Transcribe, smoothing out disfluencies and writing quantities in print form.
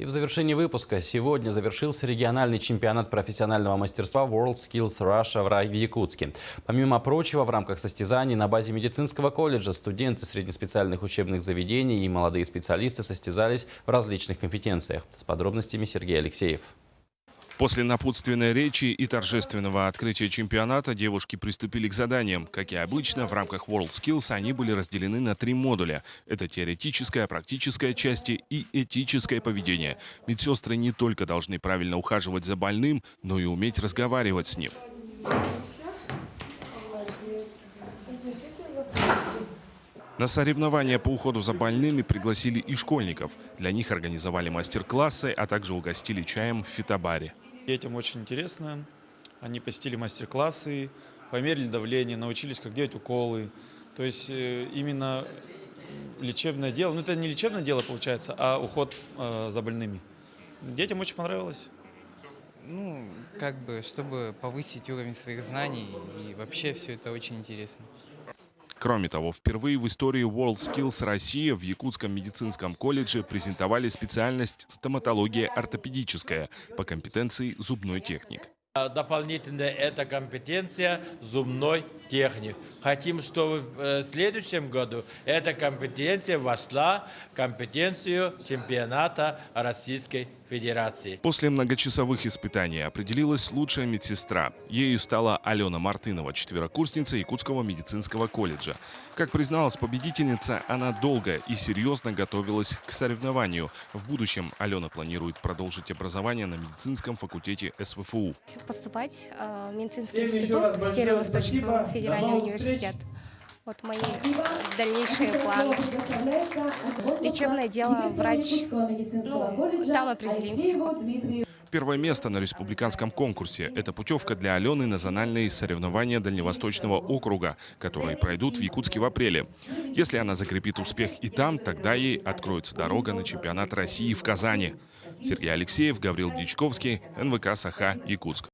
И в завершении выпуска сегодня завершился региональный чемпионат профессионального мастерства WorldSkills Russia в Якутске. Помимо прочего, в рамках состязаний на базе медицинского колледжа студенты среднеспециальных учебных заведений и молодые специалисты состязались в различных компетенциях. С подробностями Сергей Алексеев. После напутственной речи и торжественного открытия чемпионата девушки приступили к заданиям. Как и обычно, в рамках WorldSkills они были разделены на 3 модуля. Это теоретическая, практическая части и этическое поведение. Медсестры не только должны правильно ухаживать за больным, но и уметь разговаривать с ним. На соревнования по уходу за больными пригласили и школьников. Для них организовали мастер-классы, а также угостили чаем в фитобаре. Детям очень интересно. Они посетили мастер-классы, померили давление, научились, как делать уколы. То есть именно лечебное дело, это не лечебное дело получается, а уход за больными. Детям очень понравилось. Чтобы повысить уровень своих знаний, и вообще все это очень интересно. Кроме того, впервые в истории WorldSkills России в Якутском медицинском колледже презентовали специальность стоматология ортопедическая по компетенции зубной техник. Дополнительно это компетенция зубной техник. Хотим, чтобы в следующем году эта компетенция вошла в компетенцию чемпионата Российской Федерации. После многочасовых испытаний определилась лучшая медсестра. Ею стала Алена Мартынова, четверокурсница Якутского медицинского колледжа. Как призналась победительница, она долго и серьезно готовилась к соревнованию. В будущем Алена планирует продолжить образование на медицинском факультете СВФУ. Поступать в медицинский институт в Северо-Восточный федеральный университет. Вот мои дальнейшие планы. Лечебное дело, врач. Там определимся. Первое место на республиканском конкурсе – это путевка для Алены на зональные соревнования Дальневосточного округа, которые пройдут в Якутске в апреле. Если она закрепит успех и там, тогда ей откроется дорога на чемпионат России в Казани. Сергей Алексеев, Гаврил Дичковский, НВК «Саха», Якутск.